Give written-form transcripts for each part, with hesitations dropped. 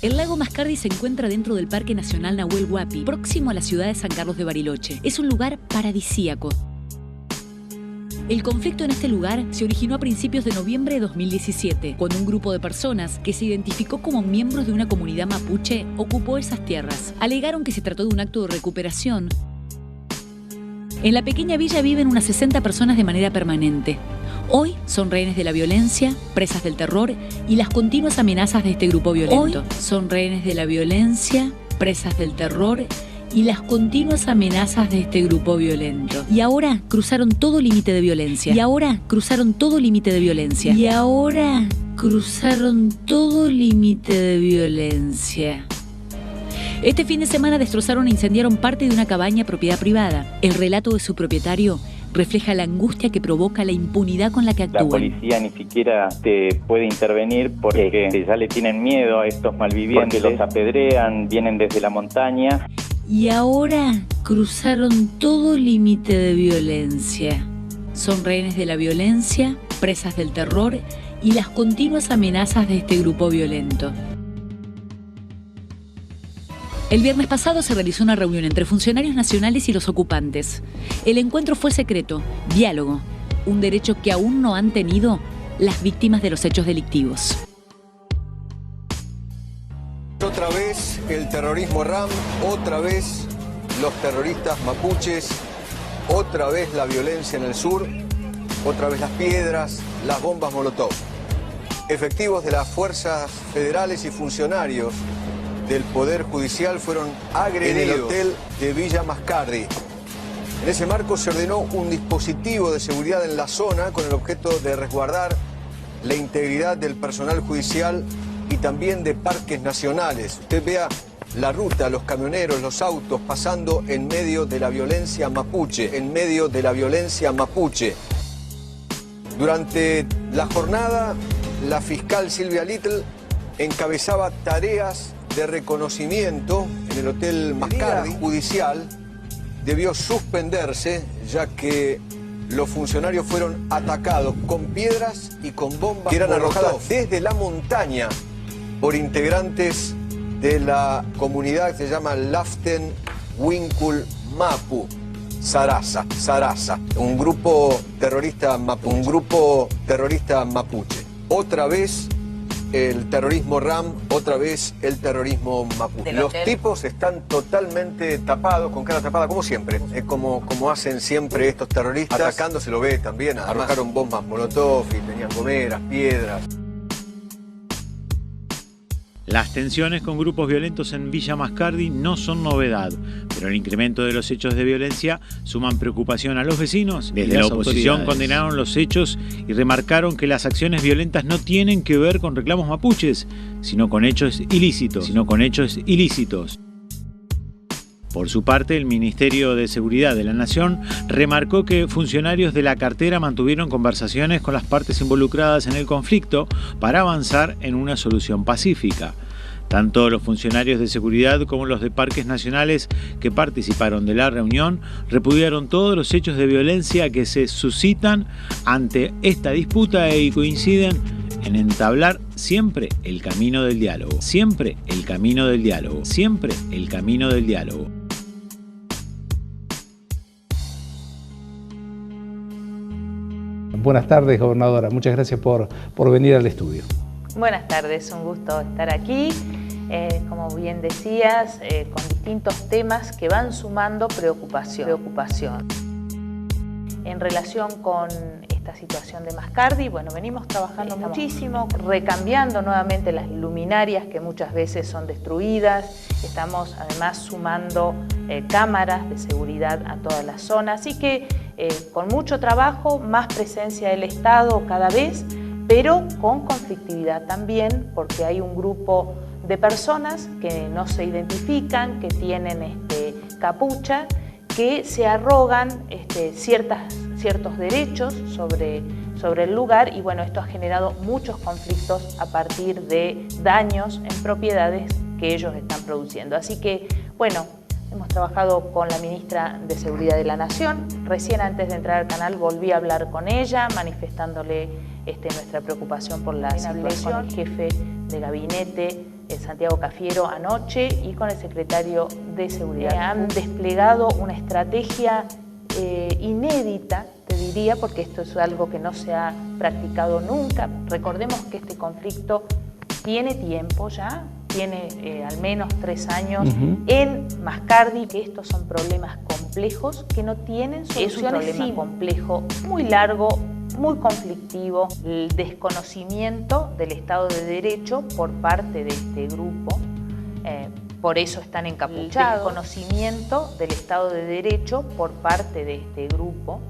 El lago Mascardi se encuentra dentro del Parque Nacional Nahuel Huapi, próximo a la ciudad de San Carlos de Bariloche. Es un lugar paradisíaco. El conflicto en este lugar se originó a principios de noviembre de 2017, cuando un grupo de personas que se identificó como miembros de una comunidad mapuche ocupó esas tierras. Alegaron que se trató de un acto de recuperación. En la pequeña villa viven unas 60 personas de manera permanente. Hoy son rehenes de la violencia, presas del terror y las continuas amenazas de este grupo violento. Hoy son rehenes de la violencia, presas del terror y las continuas amenazas de este grupo violento. Y ahora cruzaron todo límite de violencia. Y ahora cruzaron todo límite de violencia. Y ahora cruzaron todo límite de violencia. Este fin de semana destrozaron e incendiaron parte de una cabaña propiedad privada. El relato de su propietario refleja la angustia que provoca la impunidad con la que actúan. La policía ni siquiera te puede intervenir porque ya le tienen miedo a estos malvivientes, los apedrean, vienen desde la montaña. Y ahora cruzaron todo límite de violencia. Son rehenes de la violencia, presas del terror y las continuas amenazas de este grupo violento. El viernes pasado se realizó una reunión entre funcionarios nacionales y los ocupantes. El encuentro fue secreto, diálogo, un derecho que aún no han tenido las víctimas de los hechos delictivos. Otra vez el terrorismo RAM, otra vez los terroristas mapuches, otra vez la violencia en el sur, otra vez las piedras, las bombas molotov. Efectivos de las fuerzas federales y funcionarios del Poder Judicial fueron agredidos en el hotel de Villa Mascardi. En ese marco se ordenó un dispositivo de seguridad en la zona con el objeto de resguardar la integridad del personal judicial y también de parques nacionales. Usted vea la ruta, los camioneros, los autos pasando en medio de la violencia mapuche, en medio de la violencia mapuche. Durante la jornada, la fiscal Silvia Little encabezaba tareas de reconocimiento en el Hotel Mascardi. Judicial debió suspenderse ya que los funcionarios fueron atacados con piedras y con bombas que eran arrojadas desde la montaña por integrantes de la comunidad que se llama Laften Winkul Mapu Sarasa, un grupo terrorista mapuche. Otra vez el terrorismo RAM, otra vez el terrorismo mapuche. Los tipos están totalmente tapados, con cara tapada, como siempre. Es como hacen siempre estos terroristas. Atacando se lo ve también. Arrojaron bombas molotov y tenían gomeras, piedras. Las tensiones con grupos violentos en Villa Mascardi no son novedad, pero el incremento de los hechos de violencia suman preocupación a los vecinos. Desde la oposición condenaron los hechos y remarcaron que las acciones violentas no tienen que ver con reclamos mapuches, sino con hechos ilícitos. Por su parte, el Ministerio de Seguridad de la Nación remarcó que funcionarios de la cartera mantuvieron conversaciones con las partes involucradas en el conflicto para avanzar en una solución pacífica. Tanto los funcionarios de seguridad como los de parques nacionales que participaron de la reunión repudiaron todos los hechos de violencia que se suscitan ante esta disputa y coinciden en entablar siempre el camino del diálogo. Siempre el camino del diálogo. Siempre el camino del diálogo. Buenas tardes, gobernadora. Muchas gracias por venir al estudio. Buenas tardes, un gusto estar aquí. Como bien decías, con distintos temas que van sumando preocupación. En relación con esta situación de Mascardi, bueno, venimos trabajando muchísimo, recambiando nuevamente las luminarias que muchas veces son destruidas. Estamos además sumando cámaras de seguridad a toda la zona, así que con mucho trabajo, más presencia del Estado cada vez, pero con conflictividad también, porque hay un grupo de personas que no se identifican, que tienen capucha, que se arrogan ciertos derechos sobre el lugar, y bueno, esto ha generado muchos conflictos a partir de daños en propiedades que ellos están produciendo. Así que, bueno, hemos trabajado con la ministra de Seguridad de la Nación. Recién antes de entrar al canal volví a hablar con ella, manifestándole nuestra preocupación por la situación. Con el jefe de gabinete Santiago Cafiero anoche y con el secretario de Seguridad. Han desplegado una estrategia inédita, te diría, porque esto es algo que no se ha practicado nunca. Recordemos que este conflicto tiene tiempo ya, tiene al menos 3 años en Mascardi, que estos son problemas complejos que no tienen soluciones. Es un problema complejo, muy largo, muy conflictivo, el desconocimiento del Estado de Derecho por parte de este grupo. Por eso están encapuchados. El desconocimiento del Estado de Derecho por parte de este grupo.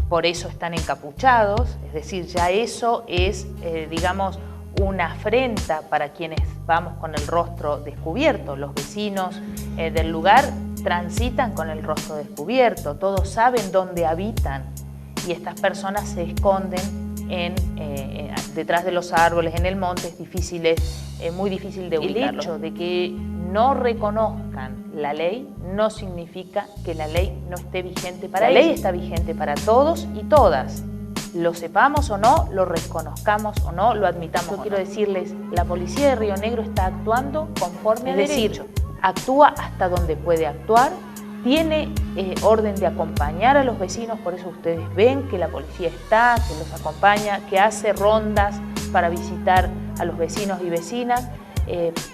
Por eso están encapuchados. Es decir, ya eso es, digamos, una afrenta para quienes vamos con el rostro descubierto. Los vecinos del lugar transitan con el rostro descubierto. Todos saben dónde habitan y estas personas se esconden detrás de los árboles, en el monte. Es difícil, muy difícil de ubicarlo. El hecho de que no reconozcan la ley no significa que la ley no esté vigente para ellos. La ley está vigente para todos y todas. Lo sepamos o no, lo reconozcamos o no, lo admitamos. Yo quiero decirles, la policía de Río Negro está actuando conforme a derecho. Actúa hasta donde puede actuar, tiene orden de acompañar a los vecinos, por eso ustedes ven que la policía está, que los acompaña, que hace rondas para visitar a los vecinos y vecinas,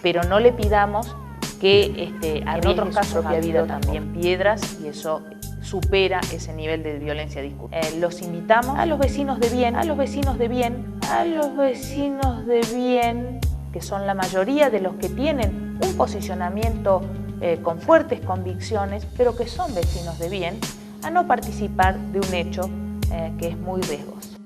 pero no le pidamos que en otros casos ha habido también piedras y eso supera ese nivel de violencia discursiva. Los invitamos a los vecinos de bien, que son la mayoría de los que tienen un posicionamiento con fuertes convicciones, pero que son vecinos de bien, a no participar de un hecho que es muy riesgoso.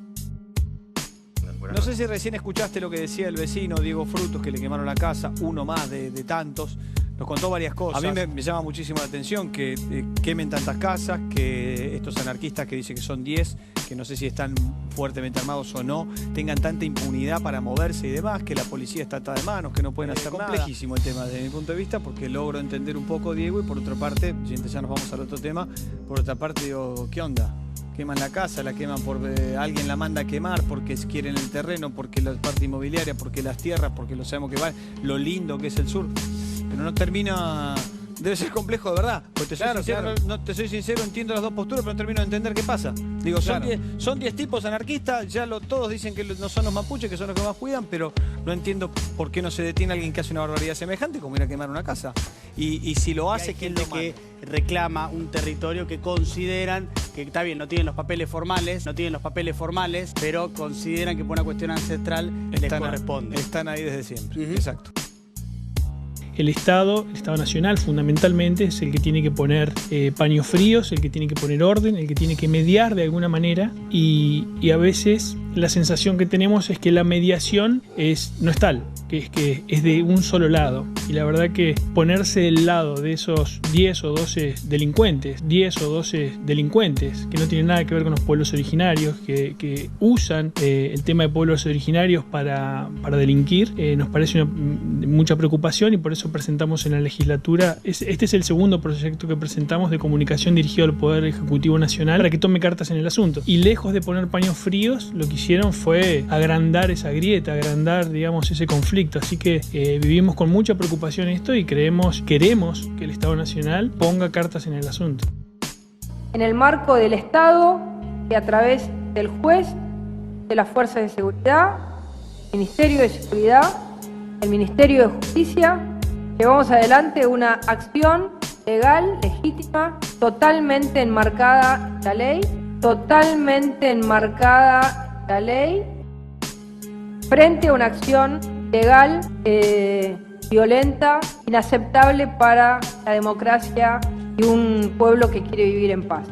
No sé si recién escuchaste lo que decía el vecino Diego Frutos, que le quemaron la casa, uno más de tantos. Nos contó varias cosas. A mí me llama muchísimo la atención que quemen tantas casas, que estos anarquistas que dicen que son 10, que no sé si están fuertemente armados o no, tengan tanta impunidad para moverse y demás, que la policía está atada de manos, que no pueden hacer nada. Es complejísimo el tema desde mi punto de vista, porque logro entender un poco, Diego, y por otra parte, ya nos vamos al otro tema, por otra parte digo, ¿qué onda? Queman la casa, la queman porque alguien la manda a quemar, porque quieren el terreno, porque la parte inmobiliaria, porque las tierras, porque lo sabemos que va, lo lindo que es el sur. Pero no termina... Debe ser complejo de verdad. Porque no te soy sincero, entiendo las dos posturas, pero no termino de entender qué pasa. Digo, son 10 tipos anarquistas, todos dicen que no son los mapuches, que son los que más cuidan, pero no entiendo por qué no se detiene a alguien que hace una barbaridad semejante como ir a quemar una casa. Y si lo hace, ¿quién lo manda? Que reclama un territorio que consideran que está bien, no tienen los papeles formales, pero consideran que por una cuestión ancestral les corresponde. Están ahí desde siempre. Exacto. El Estado Nacional fundamentalmente es el que tiene que poner paños fríos, el que tiene que poner orden, el que tiene que mediar de alguna manera y a veces la sensación que tenemos es que la mediación no es tal, que es de un solo lado. Y la verdad que ponerse del lado de esos 10 o 12 delincuentes que no tienen nada que ver con los pueblos originarios, que usan el tema de pueblos originarios para delinquir, nos parece mucha preocupación y por eso presentamos en la legislatura, este es el segundo proyecto que presentamos de comunicación dirigido al Poder Ejecutivo Nacional para que tome cartas en el asunto. Y lejos de poner paños fríos, lo que hicieron fue agrandar esa grieta, digamos, ese conflicto. Así que vivimos con mucha preocupación esto y queremos que el Estado Nacional ponga cartas en el asunto. En el marco del Estado y a través del juez, de las fuerzas de seguridad, el Ministerio de Seguridad, el Ministerio de Justicia, llevamos adelante una acción legal, legítima, totalmente enmarcada en la ley, frente a una acción legal, violenta, inaceptable para la democracia y un pueblo que quiere vivir en paz.